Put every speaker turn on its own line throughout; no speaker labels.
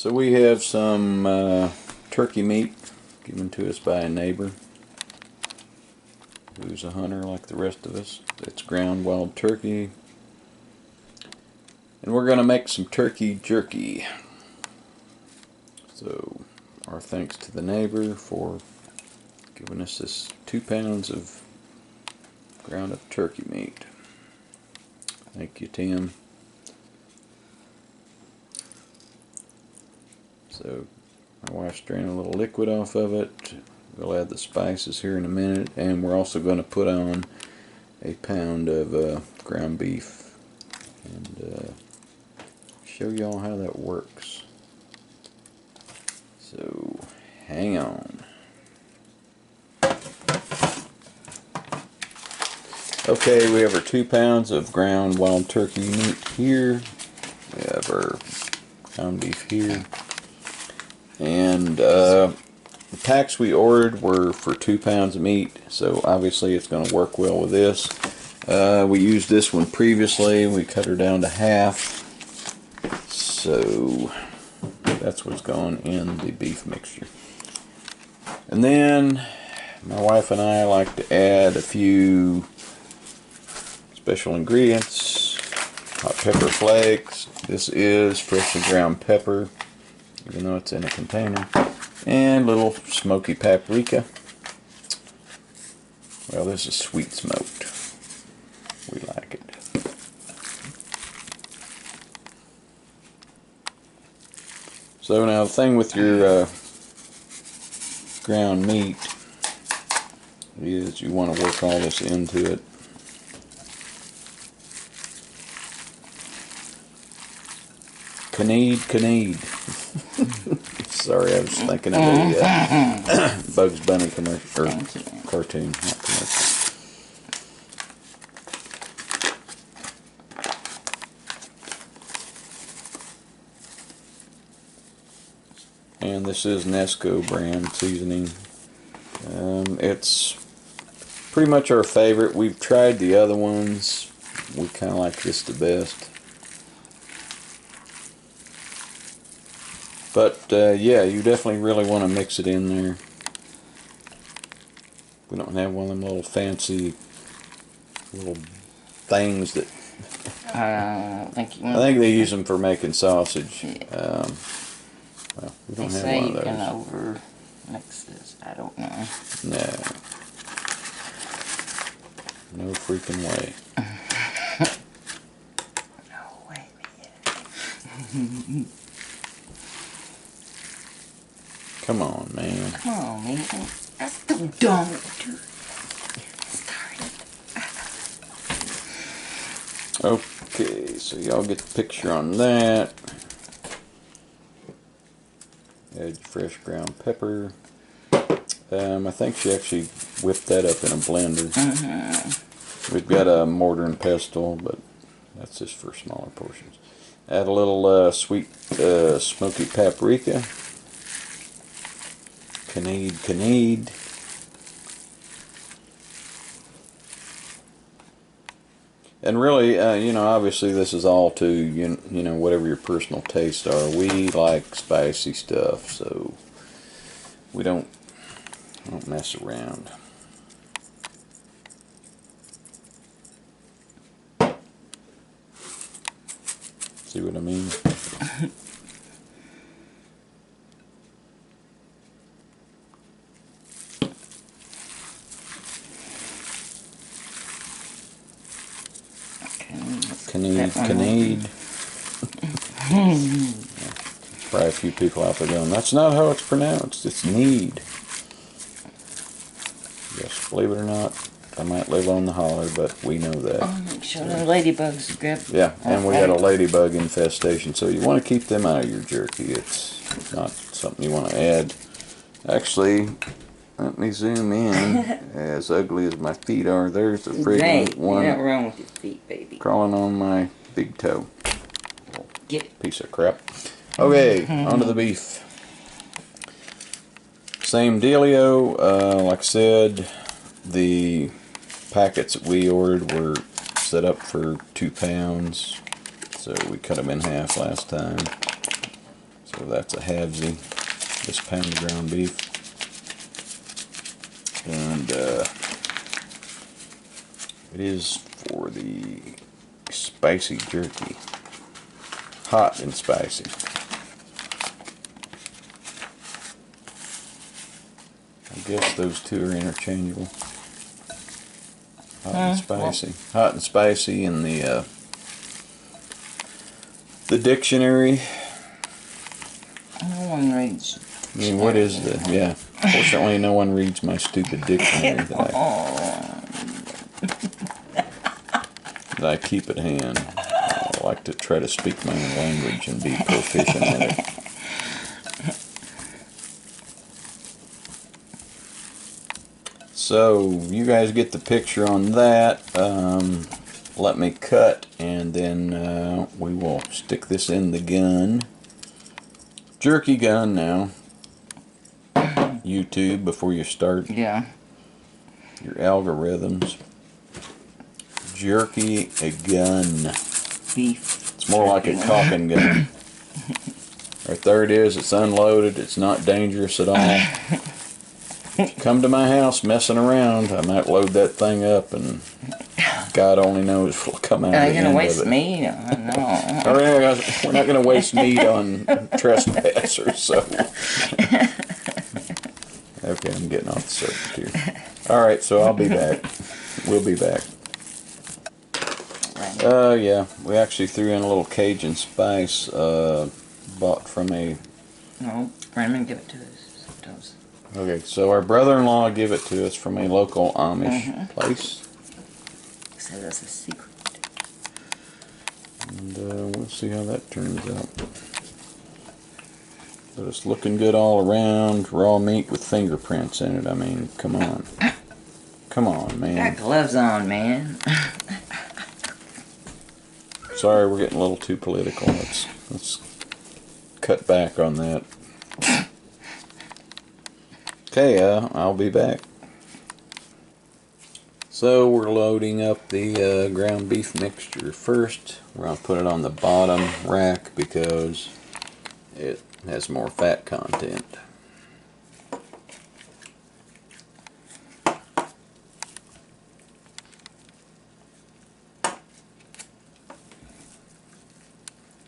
So we have some turkey meat given to us by a neighbor who's a hunter like the rest of us. It's ground wild turkey. And we're going to make some turkey jerky. So our thanks to the neighbor for giving us this 2 pounds of ground up turkey meat. Thank you, Tim. So my wife's draining a little liquid off of it. We'll add the spices here in a minute, and we're also going to put on a pound of ground beef and show y'all how that works. So hang on. Okay, we have our 2 pounds of ground wild turkey meat here. We have our ground beef here. And the packs we ordered were for 2 pounds of meat, so obviously it's going to work well with this. We used this one previously. We cut her down to half. So that's what's going in the beef mixture. And then my wife and I like to add a few special ingredients. Hot pepper flakes. This is freshly ground pepper, even though it's in a container. And little smoky paprika. Well, this is sweet smoked. We like it. So now the thing with your ground meat is you want to work all this into it. Knead. Sorry, I was thinking of a Bugs Bunny commercial, or cartoon, not commercial. And this is Nesco brand seasoning. It's pretty much our favorite. We've tried the other ones. We kind of like this the best. But yeah, you definitely really want to mix it in there. We don't have one of them little fancy little things that
I
think they use them for making sausage.
Yeah.
Well, we don't
they
have
say
one of
you
those.
can over mix this. I don't know.
No freaking way.
No way, man.
Come on, man.
Come on, man. That's so dumb, dude.
Okay, so y'all get the picture on that. Add your fresh ground pepper. I think she actually whipped that up in a blender. We've got a mortar and pestle, but that's just for smaller portions. Add a little sweet smoky paprika. Knead. And really, you know, obviously this is all to, you know, whatever your personal tastes are. We like spicy stuff, so we don't mess around. See what I mean? Knead. Probably a few people out there going, that's not how it's pronounced, it's need. Yes, believe it or not, I might live on the holler, but we know that.
Oh, make sure the ladybugs grab.
Yeah, and we got a ladybug infestation, so you want to keep them out of your jerky. It's not something you want to add. Actually, let me zoom in. As ugly as my feet are, there's a friggin' one.
You're not wrong with your feet, baby.
Crawling on my big toe.
Get it.
Piece of crap. Okay, onto the beef. Same dealio. Like I said, the packets that we ordered were set up for 2 pounds, so we cut them in half last time. So that's a halvesy, this pound of ground beef. And it is for the spicy jerky. Hot and spicy. I guess those two are interchangeable. Hot and spicy. Hot and spicy in the dictionary.
No one reads.
I mean, what is the, yeah. Fortunately, no one reads my stupid dictionary that I keep at hand. I like to try to speak my own language and be proficient at it. So, you guys get the picture on that. Let me cut, and then we will stick this in the gun. Jerky gun now. YouTube, before you start
Yeah.
your algorithms. Jerky a gun.
Beef.
It's more like a caulking gun. Right there it is. It's unloaded. It's not dangerous at all. Come to my house messing around, I might load that thing up, and God only knows what'll come out of the end of it.
Are you gonna waste meat? No.
Oh, yeah, we're not going to waste meat on trespassers, so. Okay, I'm getting off the subject here. Alright, so I'll be back. We'll be back. Yeah, we actually threw in a little Cajun spice, bought from a...
No, Brandon, give it to us.
Okay, so our brother-in-law gave it to us from a local Amish place.
So that's a secret.
And we'll see how that turns out. But it's looking good all around. Raw meat with fingerprints in it. I mean, come on. Come on, man.
Got gloves on, man.
Sorry, we're getting a little too political. Let's cut back on that. Okay, I'll be back. So we're loading up the ground beef mixture first. We're going to put it on the bottom rack because it has more fat content.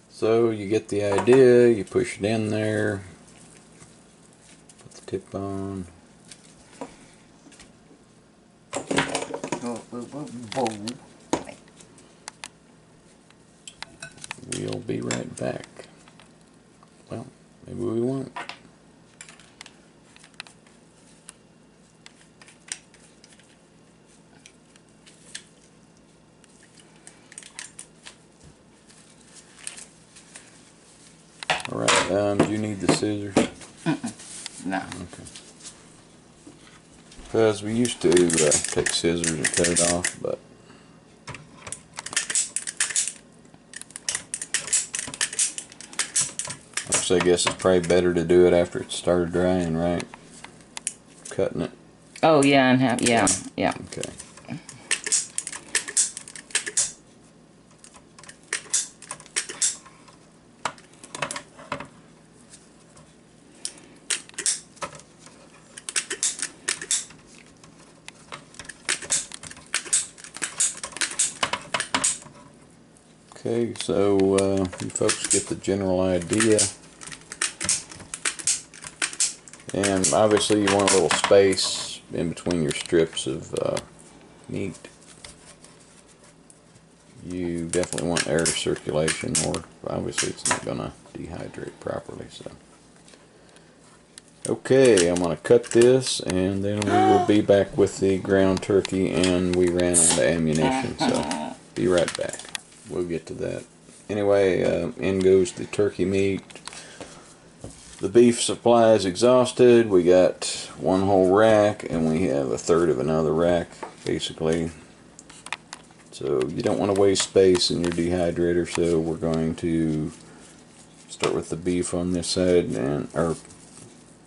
So you get the idea, you push it in there, put the tip on. We'll be right back. Well, maybe we won't. Alright, do you need the scissors?
No.
Okay. Because we used to take scissors and cut it off, but I guess it's probably better to do it after it started drying, right? Cutting it.
Oh yeah, and have yeah.
Okay. Okay, so you folks get the general idea. And obviously you want a little space in between your strips of meat. You definitely want air circulation, or obviously it's not going to dehydrate properly. So, okay, I'm going to cut this, and then we will be back with the ground turkey, and we ran out of ammunition, so be right back. We'll get to that. Anyway, in goes the turkey meat. The beef supply is exhausted. We got one whole rack, and we have a third of another rack, basically. So you don't want to waste space in your dehydrator, so we're going to start with the beef on this side, and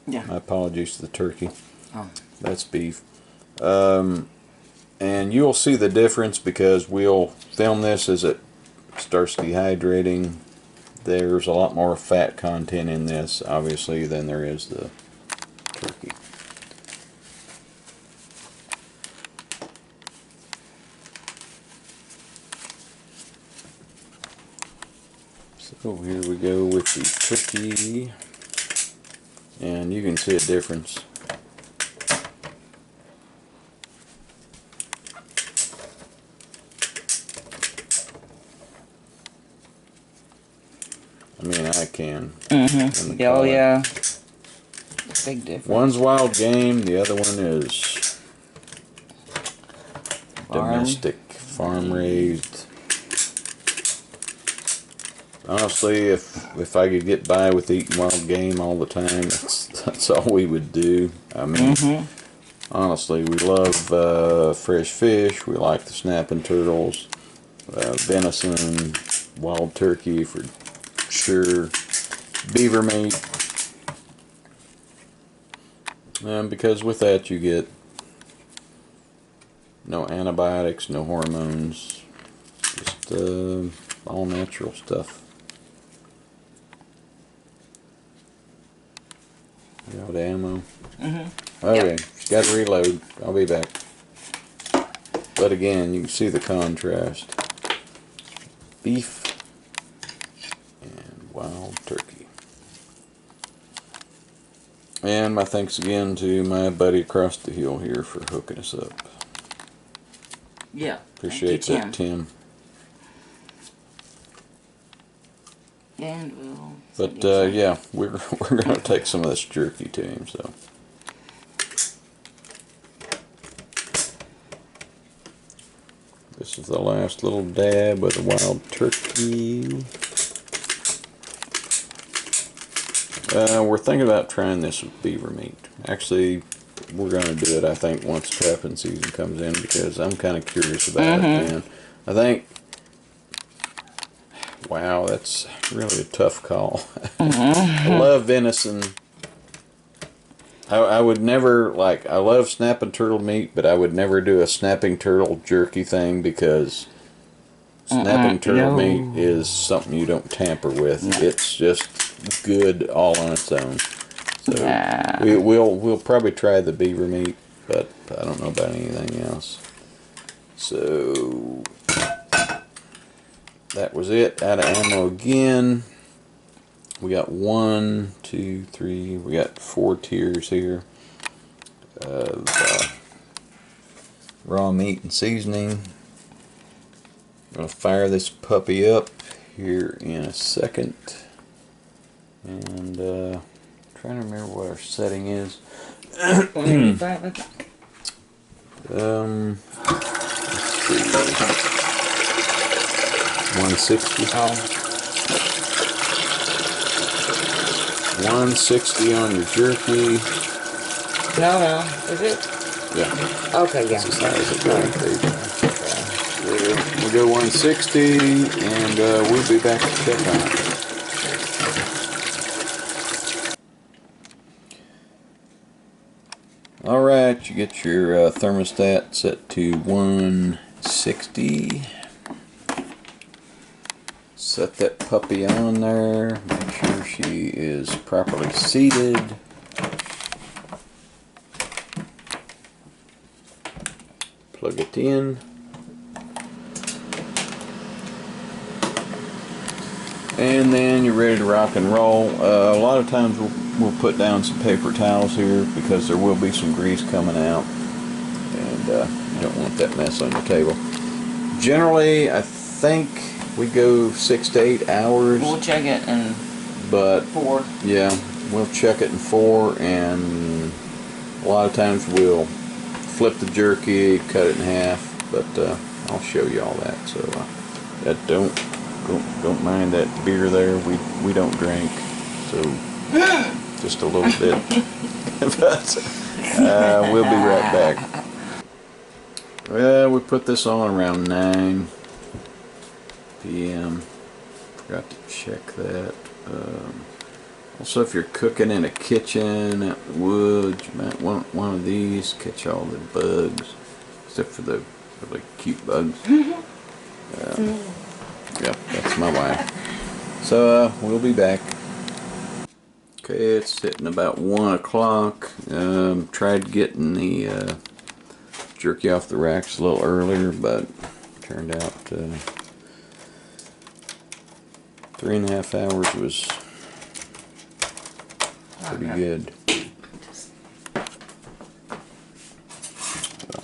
my apologies to the turkey.
Oh.
That's beef. And you'll see the difference because we'll film this as it starts dehydrating. there's a lot more fat content in this, obviously, than there is the turkey. So here we go with the turkey, and you can see a difference. I mean, I can.
Mm-hmm. Oh, yeah. Big difference.
One's wild game, the other one is domestic, farm raised. Honestly, if I could get by with eating wild game all the time, that's all we would do. I mean, honestly, we love fresh fish. We like the snapping turtles, venison, wild turkey for sure, beaver meat. Because with that you get no antibiotics, no hormones, just all natural stuff. Got ammo. Okay, just got to reload. I'll be back. But again, you can see the contrast. Beef and wild turkey. And my thanks again to my buddy across the hill here for hooking us up.
Yeah.
Appreciate that, Tim.
And we'll.
But yeah, we're gonna take some of this jerky to him. So this is the last little dab of the wild turkey. We're thinking about trying this with beaver meat. Actually, we're gonna do it, I think, once trapping season comes in, because I'm kind of curious about it. And I think, wow, that's really a tough call. I love venison. I would never, like, I love snapping turtle meat, but I would never do a snapping turtle jerky thing, because snapping turtle meat is something you don't tamper with. It's just good all on its own. So we'll probably try the beaver meat, but I don't know about anything else. So that was it. Out of ammo again. We got 1, 2, 3. We got 4 tiers here of raw meat and seasoning. I'm gonna fire this puppy up here in a second, and trying to remember what our setting is.
185, I think.
Let's see. 160.
Oh.
160 on your jerky.
No, is it?
Yeah.
Okay, yeah.
That's as high as it goes. We'll go 160, and we'll be back to check on it. Alright, you get your thermostat set to 160. Set that puppy on there. Make sure she is properly seated. Plug it in. And then you're ready to rock and roll. A lot of times we'll put down some paper towels here, because there will be some grease coming out, and you don't want that mess on your table. Generally, I think we go 6 to 8 hours.
We'll check it in 4.
Yeah, we'll check it in 4, and a lot of times we'll flip the jerky, cut it in half, but I'll show you all that. So don't mind that beer there. We don't drink, so just a little bit. But we'll be right back. Well, we put this on around 9 p.m. Forgot to check that. Also, if you're cooking in a kitchen out in the woods, you might want one of these. Catch all the bugs, except for the really cute bugs. Yep, that's my wife. So we'll be back. Okay, it's hitting about 1 o'clock. Tried getting the jerky off the racks a little earlier, but turned out 3.5 hours was pretty good. So,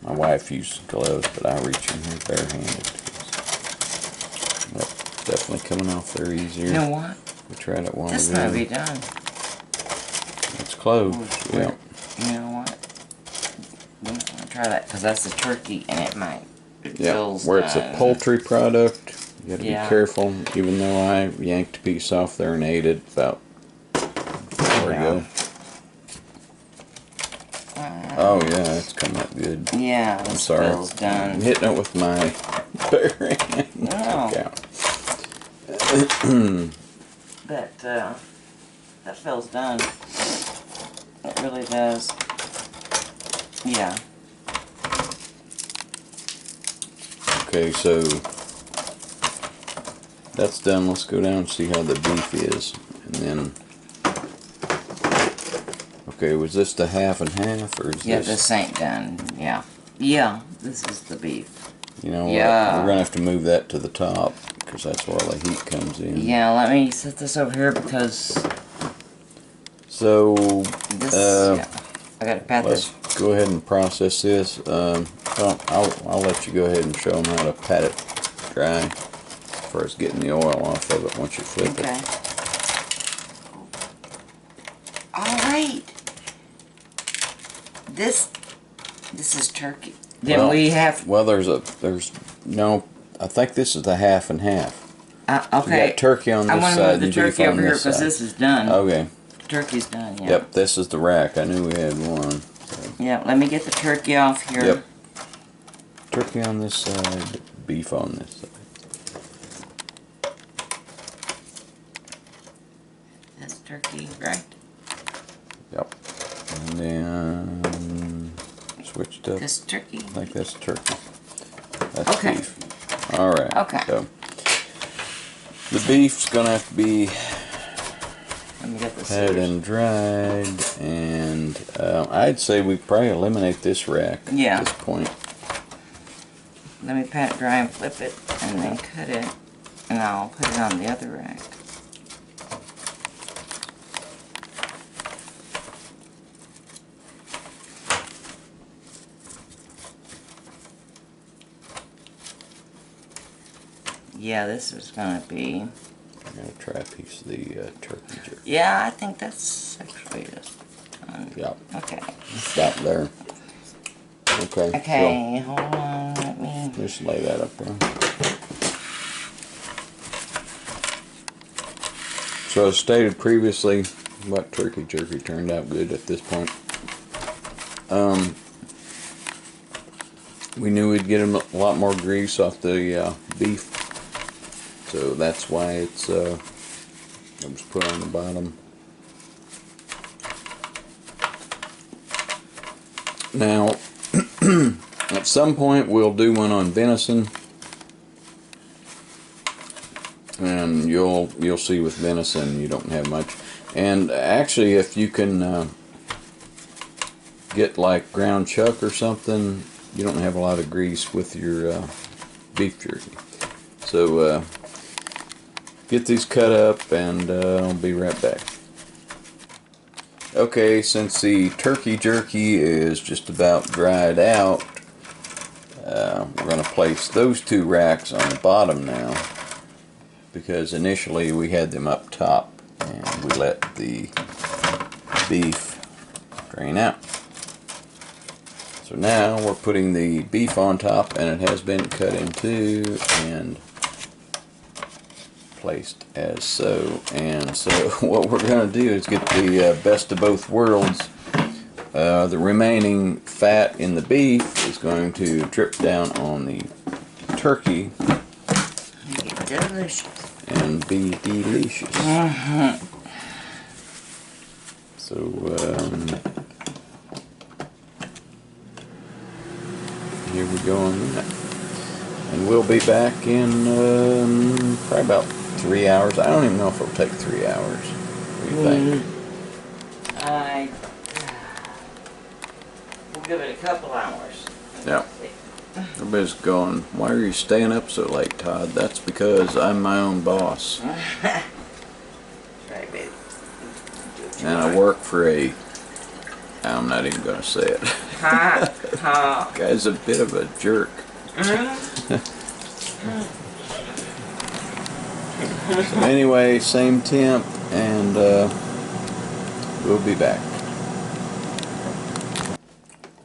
my wife used gloves, but I reach in here barehanded. Yep, definitely coming off there easier.
You know what?
We tried it one
This
ago.
might be done.
It's closed.
Oh,
Yeah.
You know what? We might want to try that because that's a turkey and it might. It
Yeah.
feels
Where it's a poultry product, you got to be careful. Even though I yanked a piece off there and ate it about an hour ago. Oh yeah, it's coming out good.
Yeah,
I'm
this
sorry.
feels done.
I'm hitting it with my bare hand.
No.
Yeah.
That feels done. It really does. Yeah.
Okay, so that's done. Let's go down and see how the beef is, and then. Okay, was this the half and half, or is
this ain't done. Yeah. Yeah, this is the beef.
You know what?
Yeah.
We're gonna have to move that to the top because that's where all the heat comes in.
Yeah, let me set this over here because.
So
This. Yeah. I gotta pat
let's
this.
go ahead and process this. Well, I'll let you go ahead and show them how to pat it dry as far as getting the oil off of it once you flip it.
All right. This is turkey. Then we have.
Well, there's no. I think this is the half and half.
Okay.
So you got turkey on this
I want to
side
move the
and
turkey
beef on
over here
this
because
side.
this is done.
Okay.
The turkey's done. Yeah.
Yep. This is the rack. I knew we had one. So.
Yeah. Let me get the turkey off here.
Yep. Turkey on this side, beef on this side.
That's turkey, right?
Yep. And then switched up.
This turkey.
I think that's turkey. That's
Okay.
beef. All right.
Okay.
So the beef's gonna have to be
Let me get this.
patted and dried, and I'd say we probably eliminate this rack
Yeah.
at this point.
Let me pat it dry and flip it, and then cut it, and I'll put it on the other rack. Yeah, this is gonna be.
I'm gonna try a piece of the turkey jerky.
Yeah, I think that's actually just done.
Yep.
Okay.
Stop there. Okay.
Okay, hold on, let me.
Just lay that up there. So as stated previously, what turkey jerky turned out good at this point. We knew we'd get a lot more grease off the beef, so that's why it was put on the bottom. Now, at some point we'll do one on venison, and you'll see with venison you don't have much. And actually, if you can get like ground chuck or something, you don't have a lot of grease with your beef jerky. So get these cut up, and I'll be right back. Okay, since the turkey jerky is just about dried out, we're going to place those two racks on the bottom now, because initially we had them up top and we let the beef drain out. So now we're putting the beef on top, and it has been cut in two and placed as so. And so what we're going to do is get the best of both worlds. The remaining fat in the beef is going to drip down on the turkey
Delicious.
and be delicious. So here we go on that. And we'll be back in probably about 3 hours. I don't even know if it'll take 3 hours. What do you think?
We'll give it a couple hours.
Yeah. Everybody's going, why are you staying up so late, Todd? That's because I'm my own boss.
Right, baby.
And I work for I'm not even going to say it. Guy's a bit of a jerk. So anyway, same temp, and we'll be back.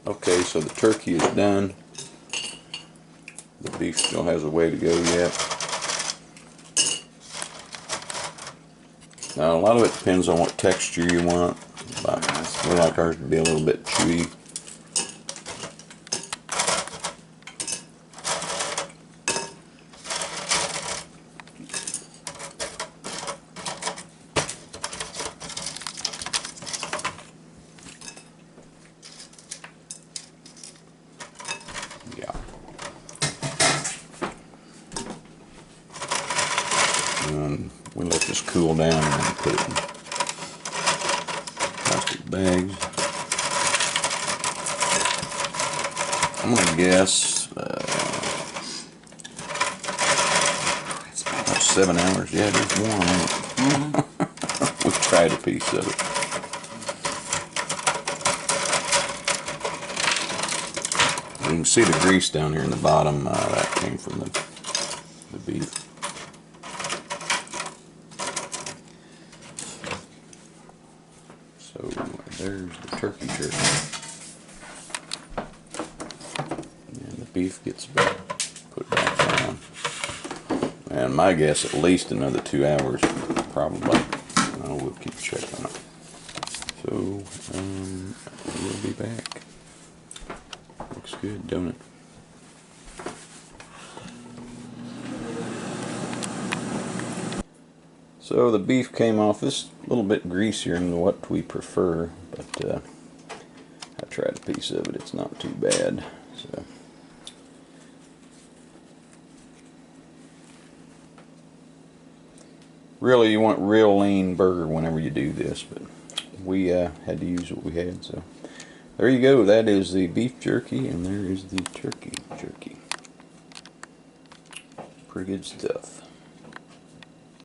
Okay, so the turkey is done. The beef still has a way to go yet. Now, a lot of it depends on what texture you want. We like ours to be a little bit chewy. Yeah. And we let this cool down and then put it in plastic bags. I'm gonna guess about 7 hours. Yeah, it is warm, ain't it? We tried a piece of it. You can see the grease down here in the bottom. That came from the beef. So there's the turkey jerky. And the beef gets put back on. And my guess, at least another 2 hours, probably. We'll keep checking it. So, we'll be back. Looks good, don't it? So the beef came off. This a little bit greasier than what we prefer, but I tried a piece of it. It's not too bad. So. Really, you want real lean burger whenever you do this, but we had to use what we had. So there you go. That is the beef jerky, and there is the turkey jerky. Pretty good stuff.